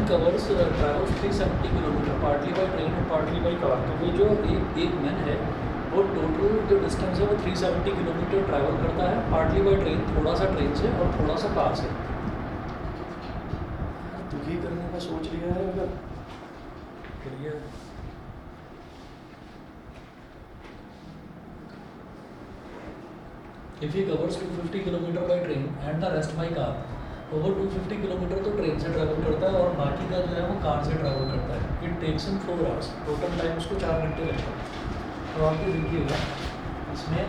covers travels 370 kilometre partly by train और partly by car. तो वो जो एक मैन है वो टोटल जो डिस्टेंस है वो 370 किलोमीटर ट्रैवल करता है, पार्टली बाई ट्रेन, थोड़ा सा ट्रेन से और थोड़ा सा कार से। दुखी करने का सोच लिया है अगर बढ़िया। If he covers 250 kilometre by train and the rest by car, तो वो 250 किलोमीटर तो ट्रेन से ट्रैवल करता है और बाकी का जो है वो कार से ट्रैवल करता है। It takes him 4 hours, total time उसको 4 घंटे लगता है। तो आप ये देखिएगा इसमें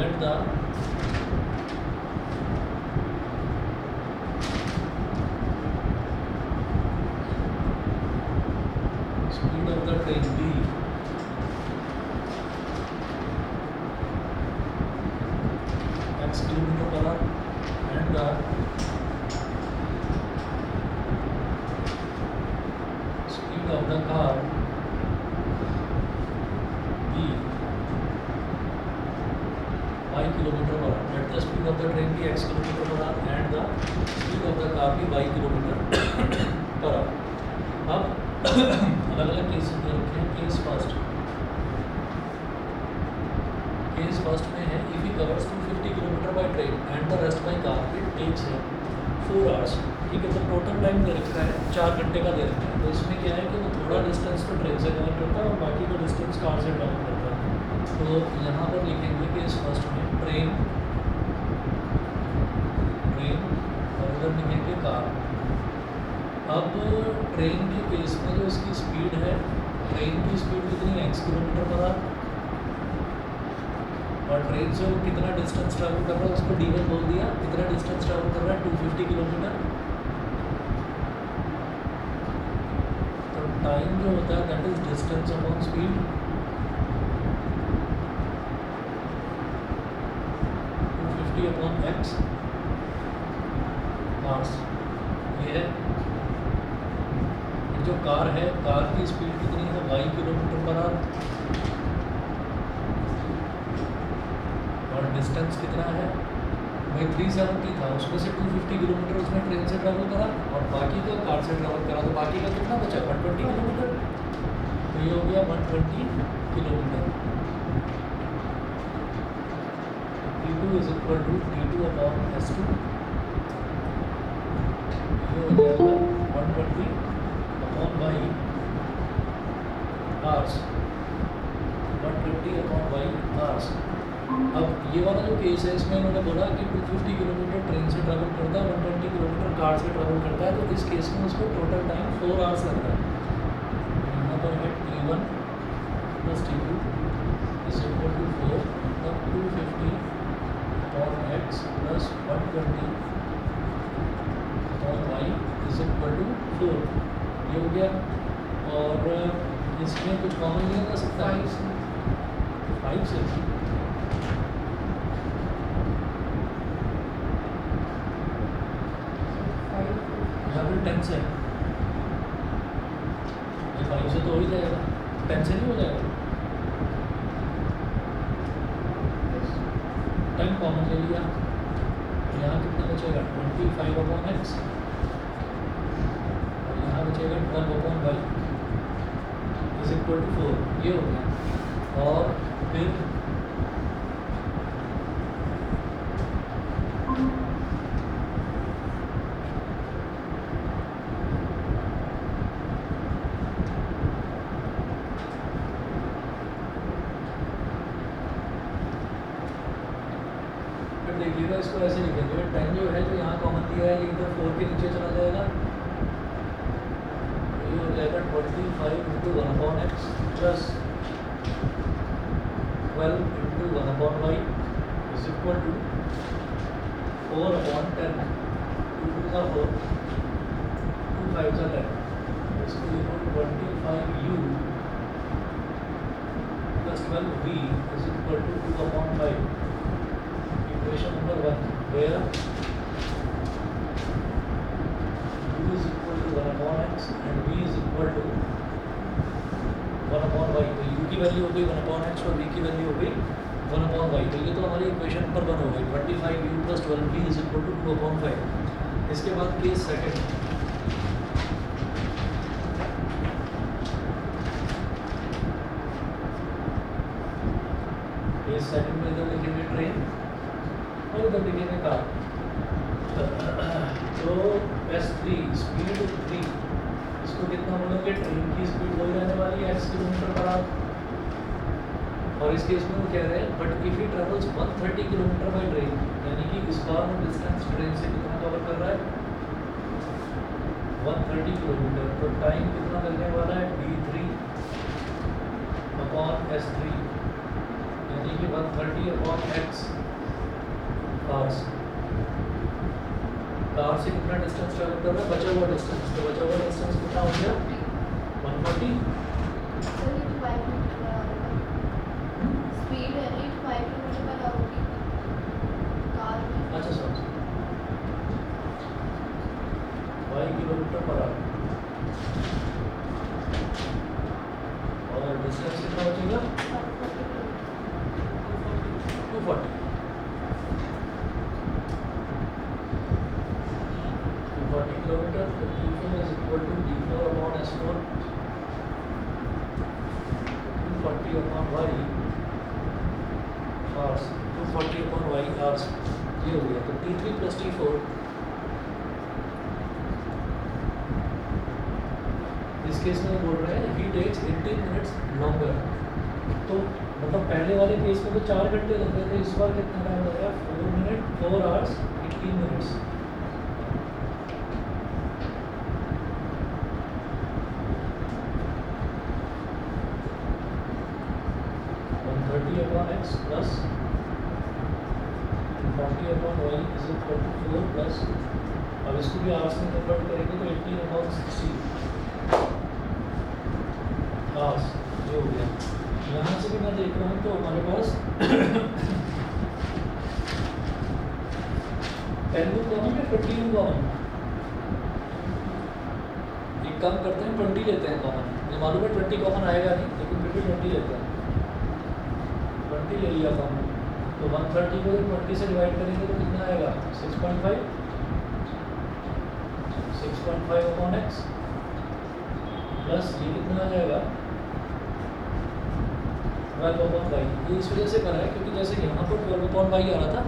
let the speed of the train be x kilometre per hour and the speed of the car b 5 kilometre per hour. Let the speed of the train be x kilometre per hour and the speed of the car be y kilometre per hour. अब अलग अलग cases they रखे हैं। Case first में है if he covers 250 kilometre by train and the rest by car it takes है 4 hours. ठीक है, तो टोटल टाइम दे रखा है 4 घंटे का दे रखा है। तो इसमें क्या है कि वो थोड़ा डिस्टेंस तो ट्रेन से कवर करता है और बाकी का डिस्टेंस कार से कवर करता है। तो यहाँ पर लिखेंगे कि इस फर्स्ट में ट्रेन और उधर लिखेंगे कार। अब ट्रेन के केस में जो इसकी स्पीड है, ट्रेन की स्पीड कितनी है x किलोमीटर पर आवर, और ट्रेन से वो कितना डिस्टेंस ट्रैवल कर रहा है उसको d1 बोल दिया। कितना डिस्टेंस ट्रैवल कर रहा है 250 किलोमीटर। तो टाइम जो होता है that is distance upon speed. 250 upon x hours ये है। जो कार है, कार की स्पीड कितनी है y किलोमीटर पर आवर और डिस्टेंस कितना है भाई 370 था, उसमें से 250 किलोमीटर उसने ट्रेन से ट्रैवल करा और बाकी का कार से ट्रैवल करा। तो बाकी का कितना बचा 120 किलोमीटर। तो ये हो गया 120 kilometre. d2 is equal to d2 upon s2। ये हो जाएगा 120 upon y hours, 120 upon y hours. अब ये वाला जो केस है इसमें इन्होंने बोला कि 250 किलोमीटर ट्रेन से ट्रैवल करता है, 120 किलोमीटर कार से ट्रैवल करता है। तो इस केस में उसको टोटल टाइम 4 आवर्स लग रहा है। यहाँ पर है t1 plus t2 is equal to 4। तब 250 upon x plus 120 upon y is equal to 4। ये हो गया। और इसमें कुछ कॉमन लिया जा सकता है 5 से। या फिर 10 से। ये 5 से तो हो ही जाएगा, 10 से नहीं हो जाएगा। टाइम कॉमन ले लिया, यहाँ कितना बचेगा 25 अपॉन x और यहाँ बचेगा 12 upon y is equal to 4। ये हो गया। और फिर देखिएगा इसको ऐसे लिखेंगे 10 जो है जो यहाँ कॉमन दिया है ये इधर 4 के नीचे चला जाएगा। ये हो जाएगा 25 into 1 upon x plus 12 into 1 upon y is equal to 4 upon 10। 2 2 का 4, 2 5 का 10। इसको लिखो 25u plus 12v is equal to 2 upon 5। Equation number 1 where u is equal to 1 upon x and v is equal to 1 upon y। तो u की value हो गई 1 upon x और v की वैल्यू हो गई वन अपॉन वाई, तो ये तो हमारी इक्वेशन नंबर 1 हो गई। 25u + 12v = 2/5। इसके बाद केस सेकंड, केस सेकंड में इधर लिखेंगे ट्रेन और इधर लिखेंगे कार। तो S3 स्पीड 3, इसको कितना बोलोगे, ट्रेन की स्पीड वही रहने वाली है x किलोमीटर/आवर। और इस केस में वो कह रहे हैं but if he travels 130 kilometre by train, यानी कि इस बार वो डिस्टेंस ट्रेन से कितना कवर कर रहा है, 130 किलोमीटर। तो टाइम कितना लगने वाला है, d3/s3, यानी कि 130/x आवर्स। कार से कितना डिस्टेंस ट्रेवल कर रहा है, बचा हुआ डिस्टेंस, तो बचा हुआ डिस्टेंस कितना हो गया, 140। स्पीड है 5 किलोमीटर/आवर की कार में। अच्छा समझ, 5 किलोमीटर/आवर और डिस्टेंस कितना बचेगा, 240। 240 किलोमीटर, तो d4 = d4/s4, 240/y hours, 240/y hours, ये हो गया। तो t3 + t4, इस केस में बोल रहे हैं he takes 18 minutes longer। तो मतलब पहले वाले केस में तो 4 घंटे लग रहे थे, इस बार कितना टाइम लगेगा, 4 hours 18 minutes। x plus 40/y is equal to 4 plus, अब इसको भी आवर्स में कन्वर्ट करेंगे तो 18/60 आवर्स, ये हो गया। यहाँ से भी मैं देख रहा हूँ तो हमारे पास टेन कॉमन है, 20 कॉमन। एक काम करते हैं 20 लेते हैं कॉमन, मुझे मालूम है 20 कॉमन आएगा नहीं, लेकिन फिर भी 20 लेते हैं। 20 ले लिया कॉमन, तो 130 को 20 से डिवाइड करेंगे तो कितना आएगा, 6.5 6.5/x प्लस ये कितना आ जाएगा, 12/y। ये इस वजह से करा है क्योंकि जैसे यहाँ पर 12/y आ रहा था,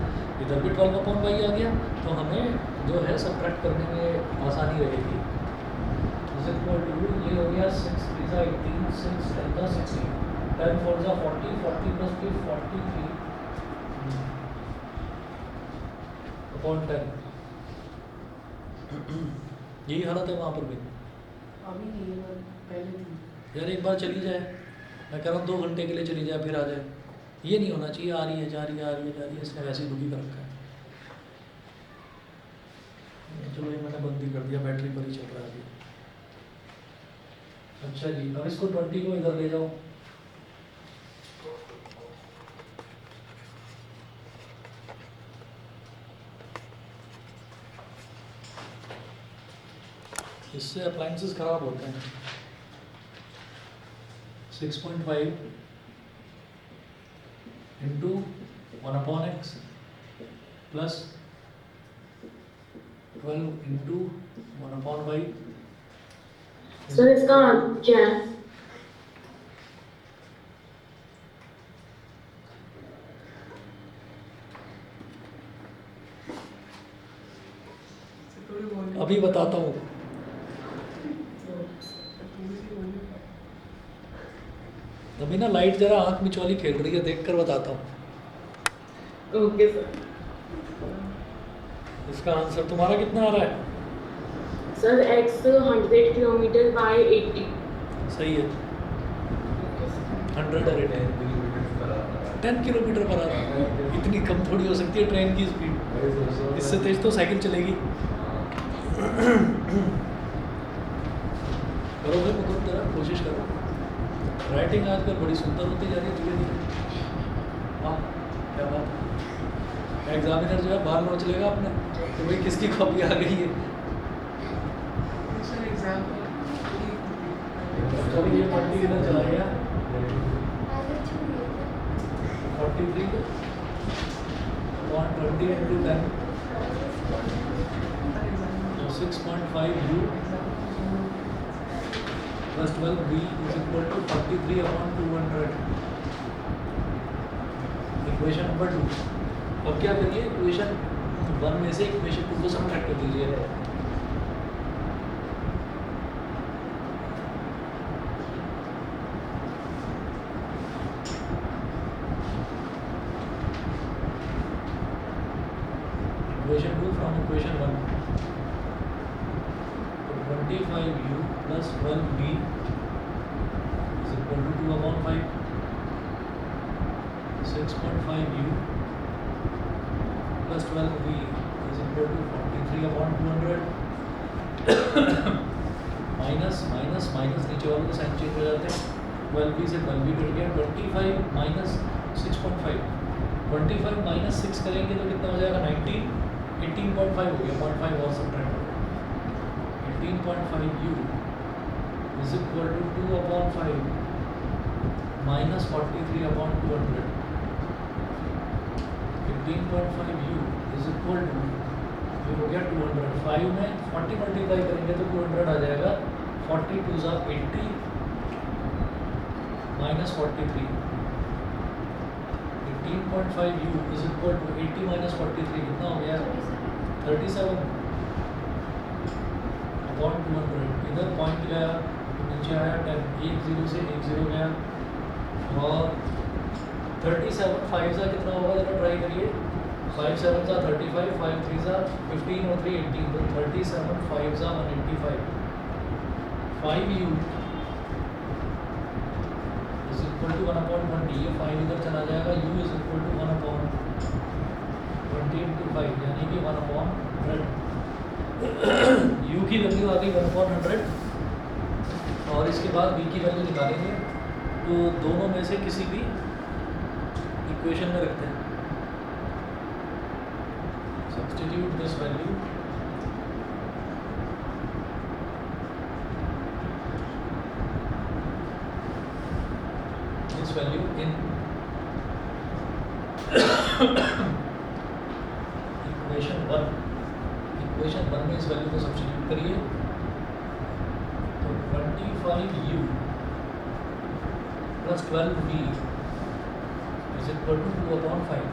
इधर भी 12/y आ गया, तो हमें जो है सब्ट्रैक्ट करने में आसानी रहेगी। ये हो गया 6 3 18, 6 10 16, 10 4 40, 40 + 3 43 अपॉन 10। यही हालत है वहाँ पर भी। अभी नहीं है, पहले थी। यार एक बार चली जाए, मैं कह रहा हूँ 2 घंटे के लिए चली जाए फिर आ जाए, ये नहीं होना चाहिए। आ रही है जा रही है, आ रही है जा रही है, इसने वैसे ही दुखी कर रखा है। चलो ये मैंने बंद ही कर दिया, बैटरी पर ही चल रहा है अभी। अच्छा जी, अब इसको 20 को इधर ले जाओ, इससे अप्लायंसेस खराब होते हैं। 6.5 into 1/x plus 12 into 1/y। Sir इसका क्या है? अभी बताता हूँ। अभी ना लाइट जरा आँख मिचौली खेल रही है, देखकर बताता हूँ। Okay sir. इसका आंसर तुम्हारा कितना आ रहा है? Sir x 100 kilometre bye 80। सही है, 100 और 10 किलोमीटर पर आवर। इतनी कम थोड़ी हो सकती है ट्रेन की स्पीड, इससे तेज तो साइकिल चलेगी। करो भाई मतलब जरा कोशिश करो। राइटिंग आजकल बड़ी सुंदर होती जा रही है धीरे धीरे। हाँ क्या बात है, एग्जामिनर जो है बाहर नोच लेगा अपने तो भाई किसकी कॉपी आ गई है। चलो ये पढ़ने किधर चला गया। 43 upon 20 into 10, so 6.5 u plus 12 v is equal to 43 upon 200. Equation number 2. अब क्या करिए, इक्वेशन 1 में से इक्वेशन 2 को सबट्रैक्ट कर दीजिए. Equation 2 from equation 1. So 25u plus 12v is equal to 2 upon 5. 6.5u plus 12v is equal to 43 upon 200. Minus minus minus नीचे वालों के साइन चेंज हो जाते हैं. 12v से 12v कट गया. 25 माइनस 6.5. 25 माइनस 6 करेंगे तो कितना हो जाएगा? 19. 18.5 हो गया. 0.5 और सबट्रैक्ट हो गया. 18.5u is equal to 2 upon 5 minus 43 upon 200. 18.5u is equal to, ये हो गया 200. 5 में 40 मल्टीप्लाई करेंगे तो 200 आ जाएगा. 40 2 ज़ा 80 minus 43. 18.5u is equal to 80 minus 43 कितना हो गया? 37 upon 200. इधर पॉइंट गया, नीचे आया 10. 1 0 से 1 0 गया. और 37 5 सा कितना होगा? जरा ट्राई करिए. 5 7 सा 35, 5 3 सा 15 और 3 18. तो 37 5 सा 185. 5u is equal to 1 upon 20. ये 5 इधर चला जाएगा. u is equal to 1 upon 20 into 5 यानी कि 1 upon 100. u की वैल्यू आ गई 1 upon 100. और इसके बाद v की वैल्यू निकालेंगे. तो दोनों में से किसी भी इक्वेशन में रखते हैं. Substitute this value in equation 1 में इस वैल्यू को सब्स्टिट्यूट करिए. तो 25u plus 12v is equal to 2 upon 5.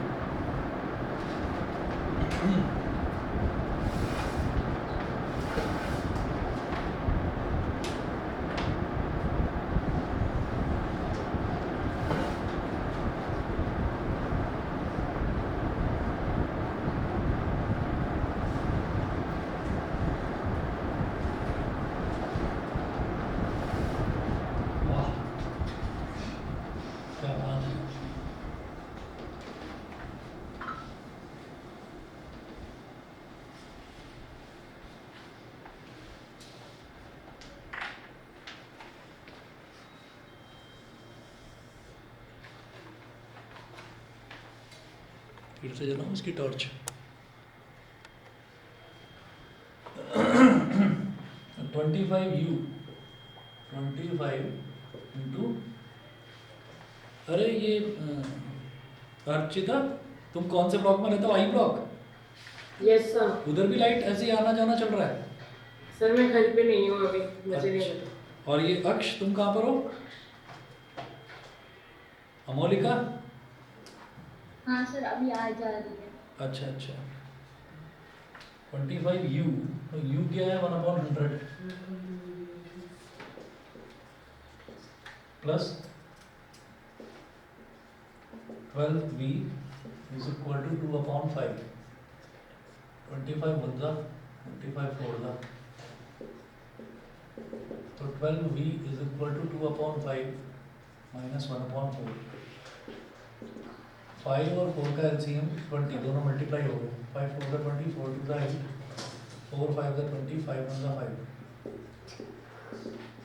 फिर से जलाऊं उसकी टॉर्च. 25u 25 इंटू, अरे ये अर्चिता तुम कौन से ब्लॉक में रहते हो? I block. Yes sir. उधर भी लाइट ऐसे ही आना जाना चल रहा है. सर मैं घर पे नहीं हूँ अभी, मुझे नहीं पता. और ये अक्ष तुम कहाँ पर हो? अमोलिका. हाँ सर, अभी आ जा रही है. अच्छा अच्छा. 25u, तो u क्या है? 1 upon 100 plus 12v is equal to 2 upon 5. 25 1 जा 25 4 जा, तो 12v is equal to 2 upon 5 minus 1 upon 4. 5 और 4 का एलसीएम 20, दोनों मल्टीप्लाई हो गए. 5 4 का 20, 4 2 का 8, 4 5 का 20, 5 1 का 5.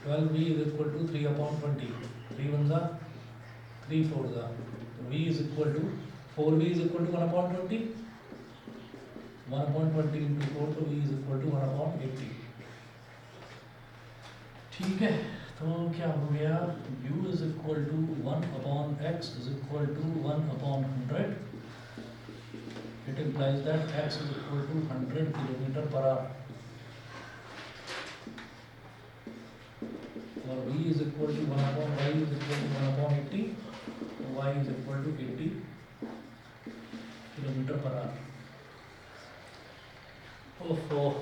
12v is equal to 3 upon 20. 3 1 का 3 4 का, तो v is equal to 4v is equal to 1 upon 20. 1 upon 20 into 4, तो v is equal to 1 upon 80. ठीक है, तो क्या हो गया? u is is equal to 1 upon x is equal to 1 upon 100. It implies that x is equal to 100 kilometer per hour. For v is equal to 1 upon y is equal to 1 upon 80. Y is equal to 80 kilometer per hour. Oh.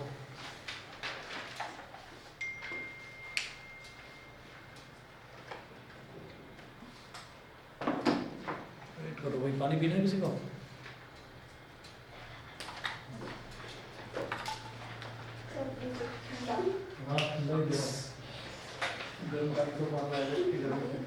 Wait करो, भाई पानी पीना है किसी को? हाँ, ठंडा ही दो। गर्म पानी तो पानी आएगा कि गर्म है?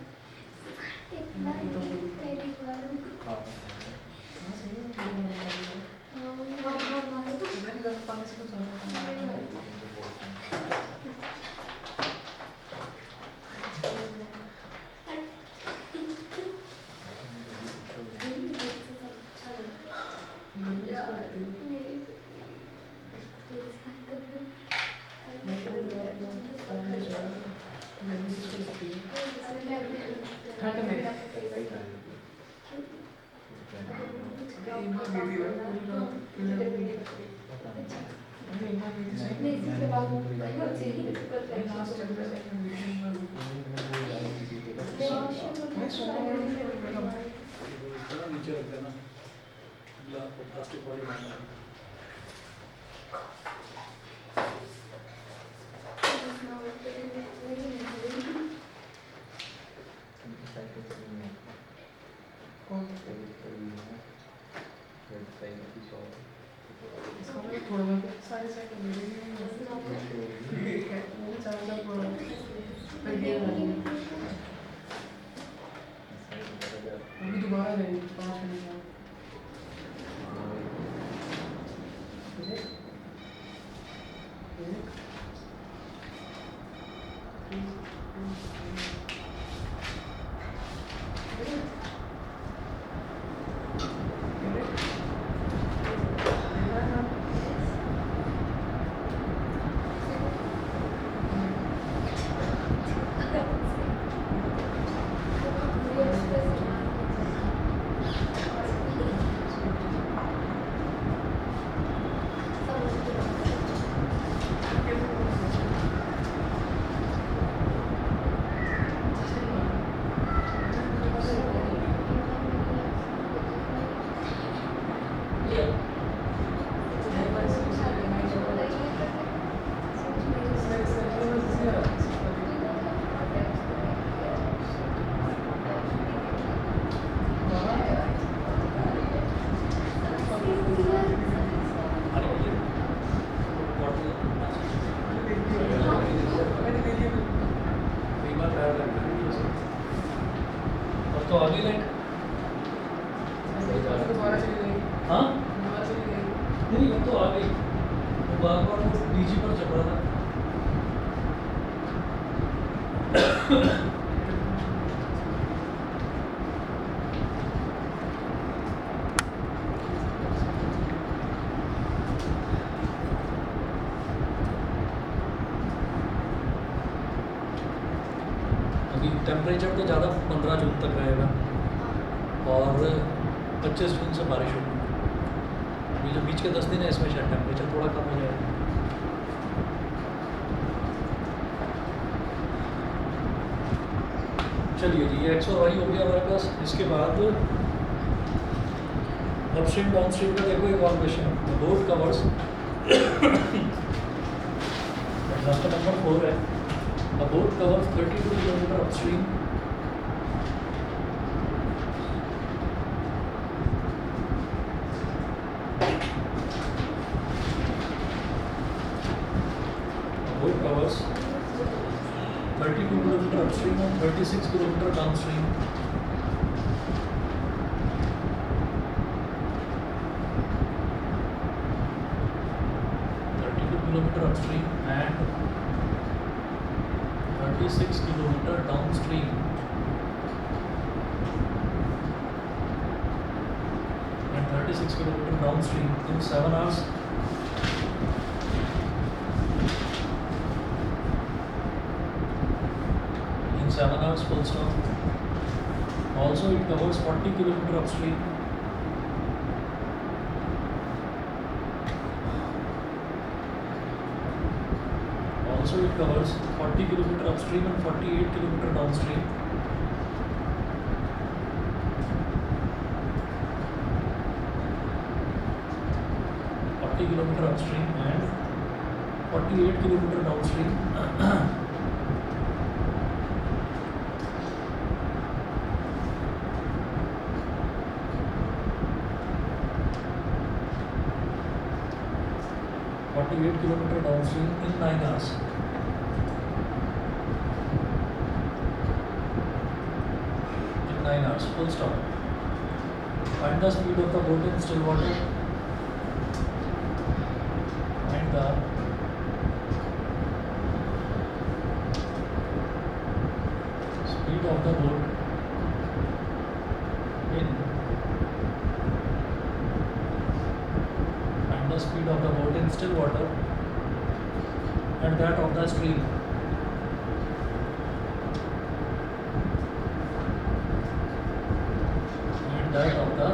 नीचे रख देना, प्लास्टिक वाली मारना। अभी दोबारा लेंगे 5 मिनट बाद। तो आगे लाइट दोबारा चली गई। हाँ दोबारा चली गई। नहीं वो तो आ गई, वो बार बार वो डीजी पर चल रहा था। अभी टेम्परेचर तो ज़्यादा 15 जून तक रहेगा और 25 जून से बारिश होगी। अभी जो बीच के 10 दिन है इसमें शायद टेम्परेचर थोड़ा कम हो जाएगा। चलिए जी, ये एक्स और वाई हो गया हमारे पास। इसके बाद अपस्ट्रीम डाउनस्ट्रीम का देखो एक और question. Board covers example number 4 है। A boat covers 32 km upstream covers 32 km upstream and 36 km downstream. Upstream and 36 km downstream. And 36 km downstream in 7 hours. In 7 hours hours, full stop. Also, it covers 40 kilometer upstream. Also, it covers 40 kilometer upstream and 48 kilometer downstream. Kilometer upstream and 48 kilometer downstream. Kilometer downstream in 9 hours. In 9 hours, full stop. Find the speed of the boat in still water. Find the speed of the boat in. Find the speed of the boat in still water and that of the stream. And that of the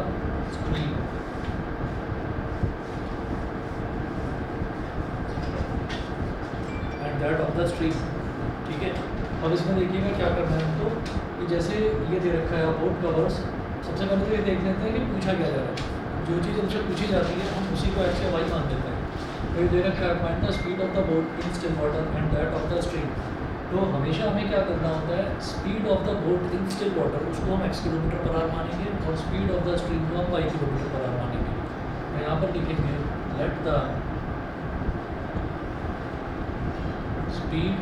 stream. And that of the stream. ठीक है, अब इसमें देखिएगा क्या करना है हमको कि जैसे ये दे रखा है बोट कवर्स। सबसे पहले तो ये देख लेते हैं कि पूछा क्या जा रहा है। जो चीज़ हमसे पूछी जाती है हम उसी को एक्स या वाई मान देते हैं। तो ये दे रखा है find the speed of the boat in still water and that of the stream. तो हमेशा हमें क्या करना होता है, speed of the boat in still water उसको हम x किलोमीटर पर आवर मानेंगे और स्पीड ऑफ द स्ट्रीम को हम y किलोमीटर पर आवर मानेंगे। तो यहाँ पर लिखेंगे late the speed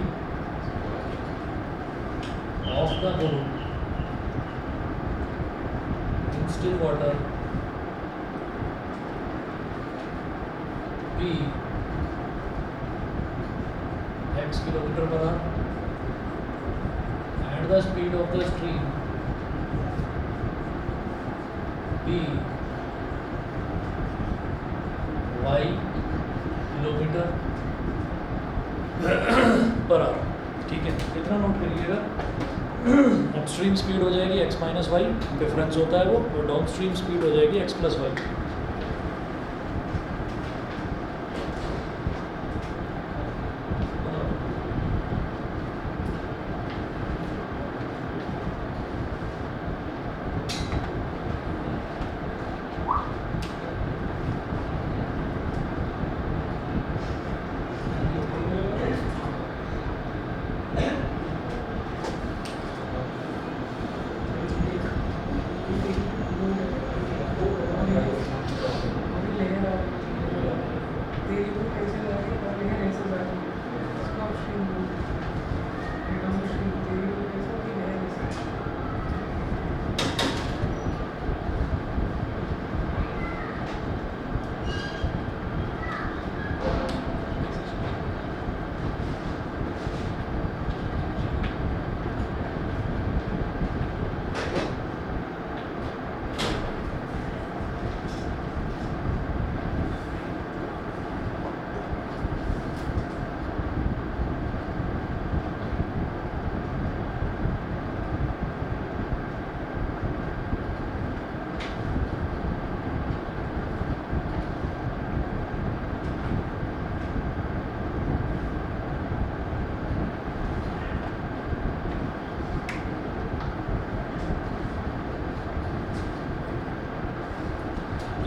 of the boat in still water be x kilometer per hour and the speed of the stream be y kilometer per hour। ठीक है, इतना नोट करिएगा। अपस्ट्रीम स्पीड हो जाएगी x माइनस वाई, डिफरेंस होता है वो, और डाउन स्ट्रीम स्पीड हो जाएगी x प्लस वाई।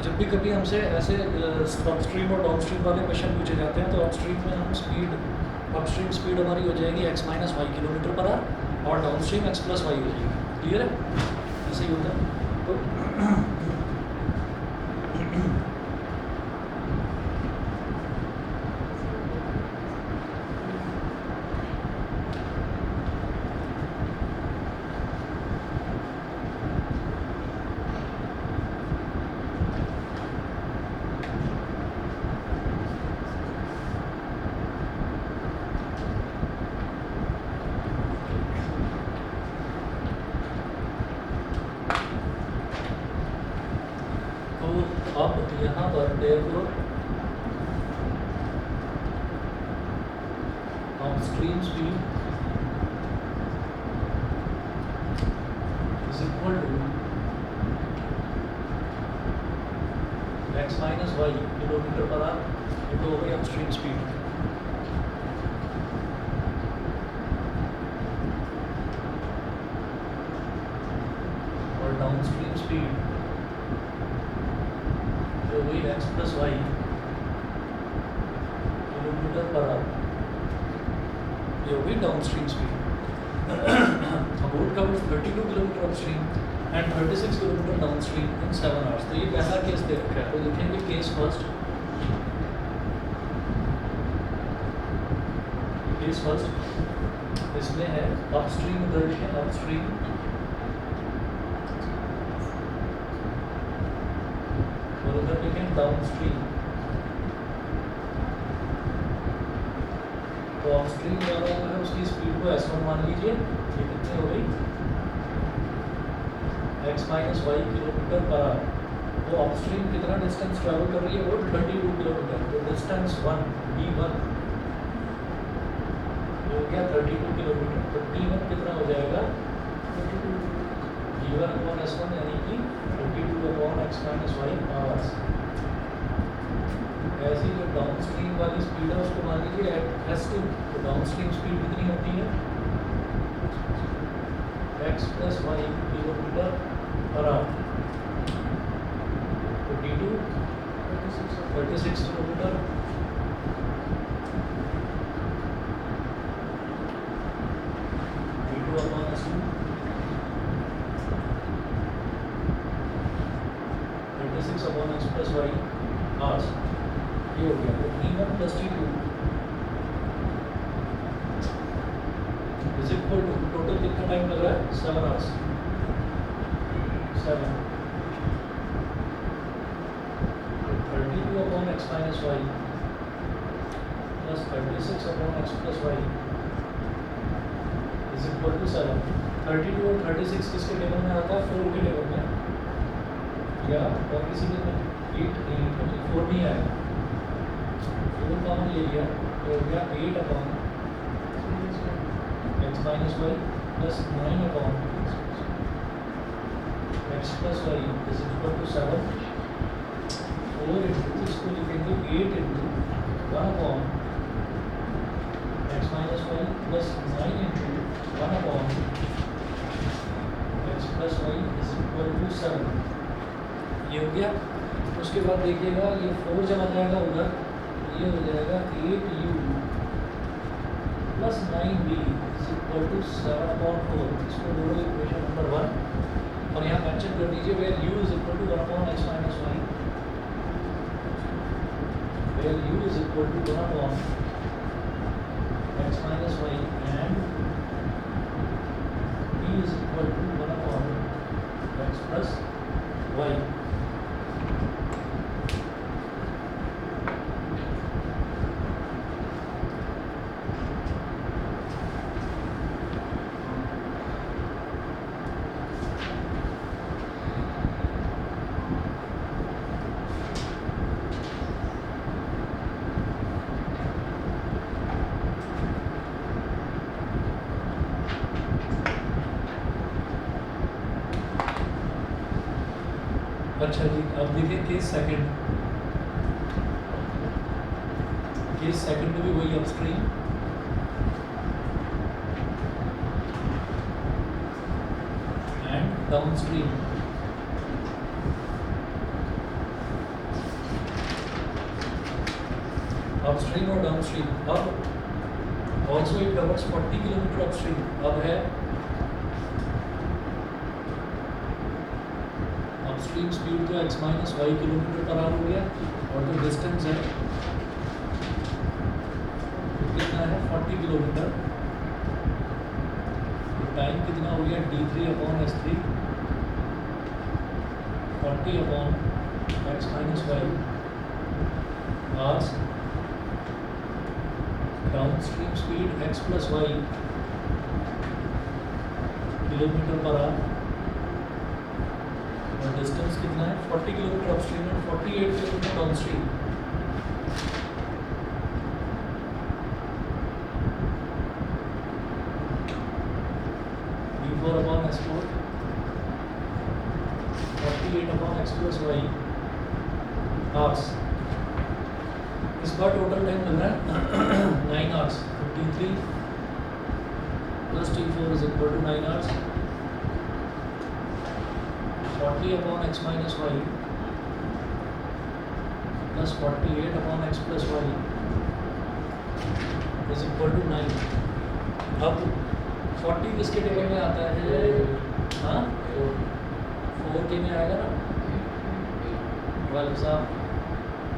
जब भी कभी हमसे ऐसे अपस्ट्रीम और डाउनस्ट्रीम वाले क्वेश्चन पूछे जाते हैं तो अपस्ट्रीम में हम अपस्ट्रीम स्पीड हमारी हो जाएगी x minus y kilometre per hour और डाउनस्ट्रीम x प्लस वाई हो जाएगी। क्लियर है? ऐसे ही होता है। तो अब यहाँ पर therefore upstream speed is equal to x minus y kilometre per hour, ये तो हो गई अपस्ट्रीम स्पीड। और डाउनस्ट्रीम स्पीड जो हुई x plus y kilometre per hour, ये हो गई downstream speed. A boat covers 32 kilometre upstream and 36 kilometre downstream in 7 hours. तो ये पहला केस दे रखा है, तो लिखेंगे केस फर्स्ट। केस फर्स्ट इसमें है अपस्ट्रीम, उधर लिखें अपस्ट्रीम, और उधर लिखें डाउनस्ट्रीम। तो अपस्ट्रीम वाला जो है उसकी स्पीड को s1 मान लीजिए, ये कितनी हो गई x minus y kilometre per hour. वो अपस्ट्रीम कितना डिस्टेंस ट्रैवल कर रही है, वो 32 किलोमीटर। तो डिस्टेंस 1 d1 हो गया 32 किलोमीटर। तो d1 कितना हो जाएगा d1 अपॉन s1 यानी कि 32 upon x minus y hours. ऐसी जो डाउनस्ट्रीम वाली स्पीड है उसको मान लीजिए एट s2। तो डाउनस्ट्रीम स्पीड कितनी होती है x plus y kilometre per hour. तो d2 36 kilometre d2 upon s2 36 upon x plus y hours, ये हो गया। तो d1 प्लस d2 is equal to total कितना टाइम लग रहा है 7 hours, 7 32 upon x minus y plus 36 upon x plus y is equal to 7। 32 और 36 किसके टेबल में आता है, 4 के टेबल में, या और किसी के में 8 नहीं, 4 नहीं आएगा, तो कॉमन ले लिया, तो हो गया 8 upon x minus y plus 9 upon x plus y is equal to 7। 4 into इसको लिखेंगे 8 into 1 upon x minus y plus 9 into 1 upon x plus y is equal to 7। ये हो गया। उसके बाद देखिएगा ये 4 जब आ जाएगा उधर, ये हो जाएगा 8u plus 9b is equal to 7/4। इसको जोड़ो इक्वेशन नंबर 1 और यहाँ मेंशन कर दीजिए where u is equal to 1 upon x minus y, where u is equal to 1 upon x minus y and b is equal to 1 upon x plus y. अच्छा जी, अब देखिए केस सेकंड। केस सेकंड में भी वही upstream and downstream. Upstream और downstream. अब also it covers 40 kilometre upstream. अब है अपस्ट्रीम स्पीड जो x minus y kilometre per hour हो गया, और जो डिस्टेंस है वो कितना है 40 किलोमीटर। तो टाइम कितना हो गया d3 upon s3 40 upon x minus y hours. Downstream speed x plus y kilometre per hour, और डिस्टेंस कितना है 40 किलोमीटर अपस्ट्रीम और 48 kilometre downstream. d4 upon s4 48 upon x plus y hours. इसका total time लग रहा है 9 hours. 53 plus T4 is equal to 9 hours. 40 upon x minus y plus 48 upon x plus y is equal to 9। अब 40 किसके table में आता है? हाँ 4 के में आएगा ना। 12 सा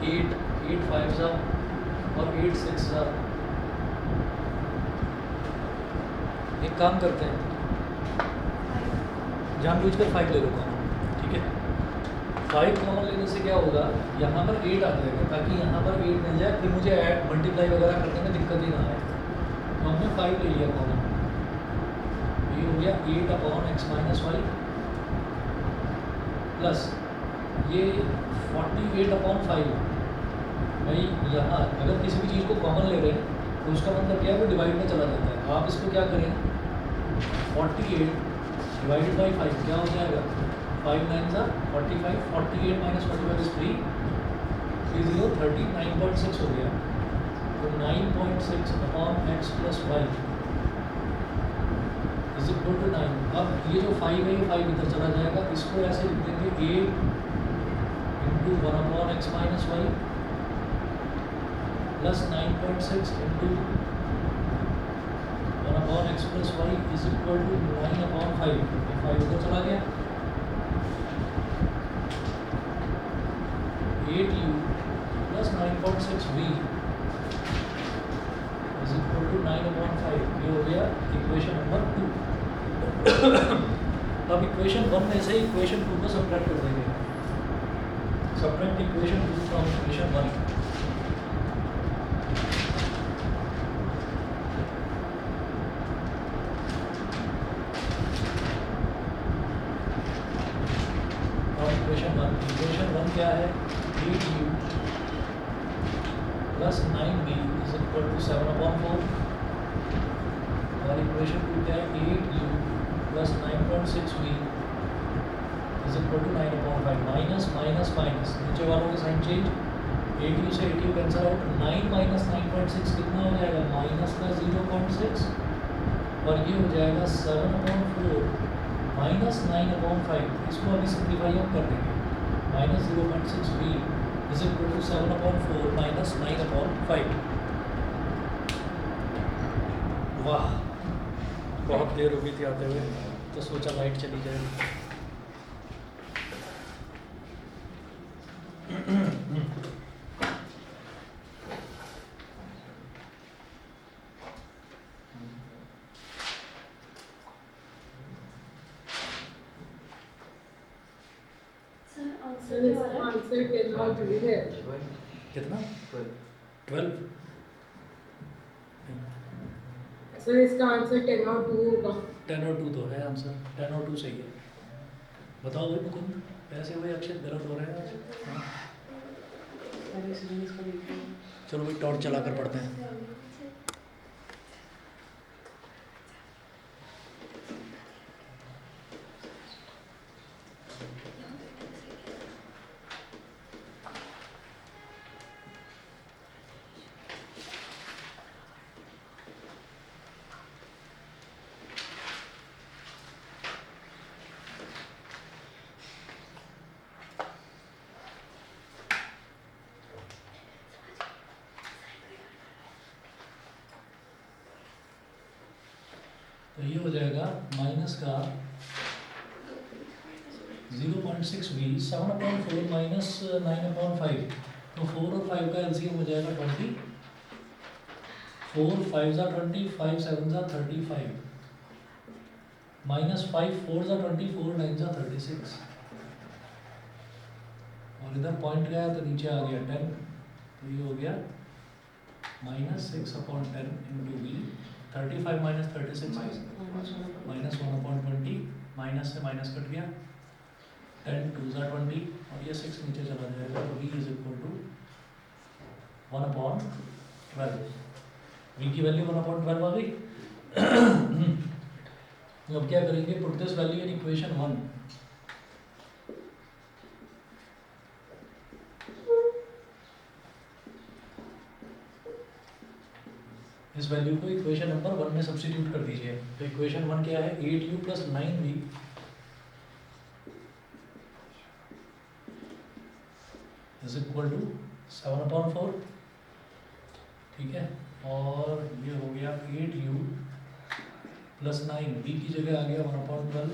8 8 5 सा और 8 6 सा। एक काम करते हैं, जानबूझकर 5 ले लो कॉमन, ठीक है। 5 कॉमन लेने से क्या होगा, यहाँ पर 8 आ जाएगा, ताकि यहाँ पर 8 मिल जाए, फिर मुझे ऐड मल्टीप्लाई वगैरह करने में दिक्कत ही ना आए। तो हमने 5 ले लिया कॉमन। ये हो गया 8 upon x minus y plus ये 48 अपॉन 5। भाई यहाँ अगर किसी भी चीज़ को कॉमन ले रहे हैं तो उसका मतलब क्या है, वो डिवाइड में चला जाता है। आप इसको क्या करें, 48 डिवाइडेड बाई 5 क्या हो जाएगा, 5 9 सा 45, 48 माइनस 45 इज 3, 3 0 30, 9.6 हो गया। तो 9.6 upon x plus y is equal to 9। अब ये जो 5 है ये 5 इधर चला जाएगा, इसको ऐसे लिख देंगे 8 into 1 upon x minus y plus 9.6 into 1 upon x plus y is equal to 9 upon 5। 5 इधर चला गया, 8u plus 9.6v is equal to 9 upon 5। ये हो गया इक्वेशन नंबर 2। अब इक्वेशन 1 में से इक्वेशन 2 को सब्ट्रैक्ट कर देंगे। Subtract equation 2 from equation 1। Equation 1 क्या है, 8u plus 9b is equal to 7 upon 4। और इक्वेशन 2 क्या है, 8u plus 9.6v is equal to 9 upon 5। Minus minus minus, नीचे वालों के साइन चेंज, 8u से 8u कैंसिल आउट, 9 माइनस 9.6 कितना हो जाएगा, माइनस का 0.6, और ये हो जाएगा 7 अपॉन 4 माइनस 9 अपॉन 5। इसको अभी सिंप्लीफाई हम कर देंगे, minus 0.6v is equal to 7 upon 4 minus 9 upon 5। वाह, बहुत देर हो गई थी आते हुए, तो सोचा लाइट चली जाएगी। सर इसका आंसर 10 और 2 है। कितना, 12? सर इसका आंसर 10 और 2 होगा। 10 और 2 तो है आंसर, 10 और 2 सही है। बताओ भाई मुकुंद, कैसे हुए अक्षर, गलत हो रहे हैं आज? हाँ? चलो भाई टॉर्च चला कर पढ़ते हैं। तो ये हो जाएगा माइनस का 0.6v 7/4 माइनस 9/5। तो 4 और 5 का एलसीएम हो जाएगा 20। 4 5 जा 20, 5 7 जा 35, माइनस 5 4 जा 20, 4 9 जा 36, और इधर पॉइंट गया तो नीचे आ गया 10। तो ये हो गया minus 6/10 into v. 35 minus 36 minus 1/20, minus से माइनस कट गया, 10 2 जा 20, और ये 6 नीचे चला जाएगा। तो v is equal to 1/12। v की वैल्यू 1/12 आ गई। अब क्या करेंगे, put this value in equation 1। इस वैल्यू को इक्वेशन नंबर 1 में सब्स्टिट्यूट कर दीजिए। तो इक्वेशन 1 क्या है, 8u plus 9v is equal to 7/4, ठीक है। और ये हो गया 8u प्लस 9v की जगह आ गया 1/12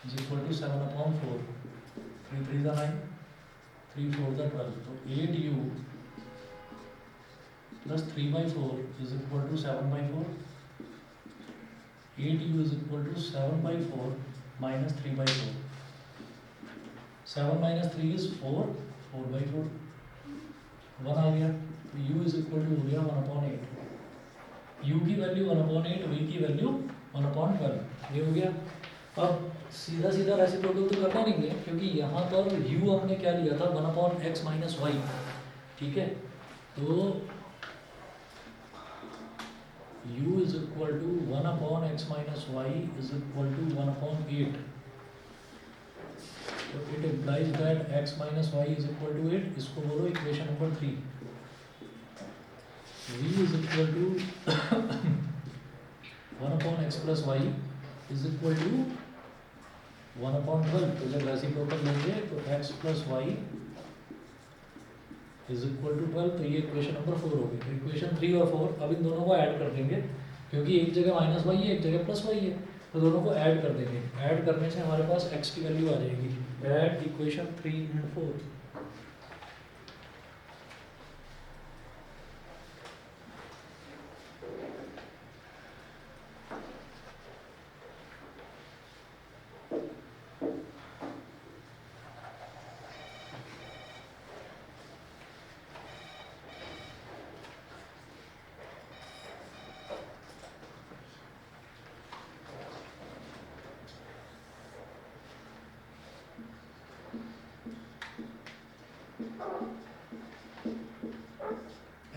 इज इक्वल टू 7/4, 3 3 9, 3 4 12, तो 8u plus 3/4 is equal to 7/4, 8u is equal to 7/4 minus 3/4, 7 minus 3 is 4, 4/4, 1 आ गया, तो u इज इक्वल टू हो गया 1/8, u की वैल्यू 1/8, v की वैल्यू 1/12, ये हो गया। अब सीधा सीधा रेसिप्रोकल तो करना नहीं है, क्योंकि यहाँ पर u हमने क्या लिया था 1/x माइनस वाई, ठीक है। तो u is equal to 1/x minus y is equal to 1/8, तो it implies that x minus y is equal to 8, इसको बोलो equation number 3। v is equal to 1/x plus y is equal to 1/12, तो जब reciprocal लेंगे तो x plus y is equal to 12, तो ये equation number 4 होगी। तो इक्वेशन 3 और 4 अब इन दोनों को ऐड कर देंगे, क्योंकि एक जगह माइनस वाई है, एक जगह प्लस वाई है, तो दोनों को ऐड कर देंगे। ऐड करने से हमारे पास x की वैल्यू आ जाएगी, add equation 3 and 4।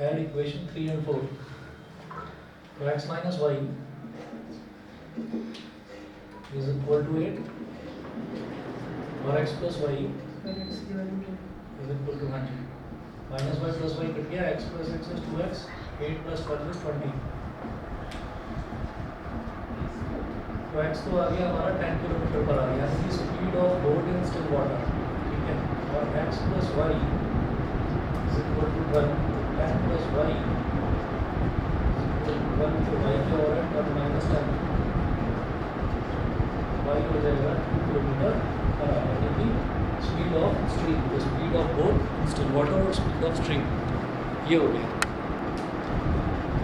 Add equation 3 and 4. So x minus y is equal to 8, और x plus y x की value is equal to 100. Minus y plus y cut गया, x plus x is 2x, 8 plus 12 is 20. तो x तो आ गया हमारा 10 kilometre पर आ गया, यानी speed of boat in still water, ठीक है। और x plus y is equal to 12, 10 plus y is equal to 12, तो y क्या हो रहा है 12 minus 10, y हो जाएगा 2 किलोमीटर पर आवर, यानी speed of stream, the speed of boat in still water और स्पीड ऑफ स्ट्रीम, ये हो गया,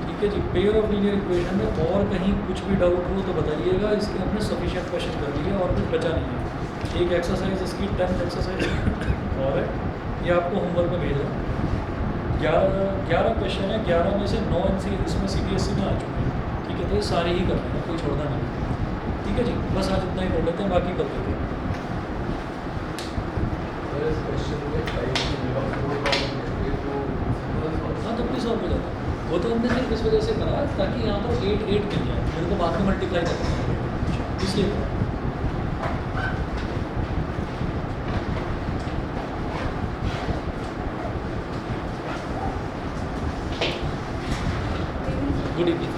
ठीक है जी। पेयर ऑफ लीनियर इक्वेशन में और कहीं कुछ भी डाउट हो तो बताइएगा, इसके हमने सफिशिएंट क्वेश्चन कर दिए और कुछ बचा नहीं है। एक एक्सरसाइज इसकी 10th एक्सरसाइज और है, ये आपको होमवर्क में भेज रहा हूँ। 11 क्वेश्चन है, 11 में से 9 इसमें CBSE में आ चुके हैं, ठीक है। तो ये सारे ही करना है, कोई छोड़ना नहीं, ठीक है जी। बस आज इतना ही कर लेते हैं, बाकी कर लेते हैं। हाँ तो प्लीज़ सॉल्व हो जाता है, वो तो हमने सिर्फ इस वजह से करा ताकि यहाँ पर 8 8 मिल जाए, मेरे को बाद में मल्टीप्लाई करना है, इसलिए। Good evening.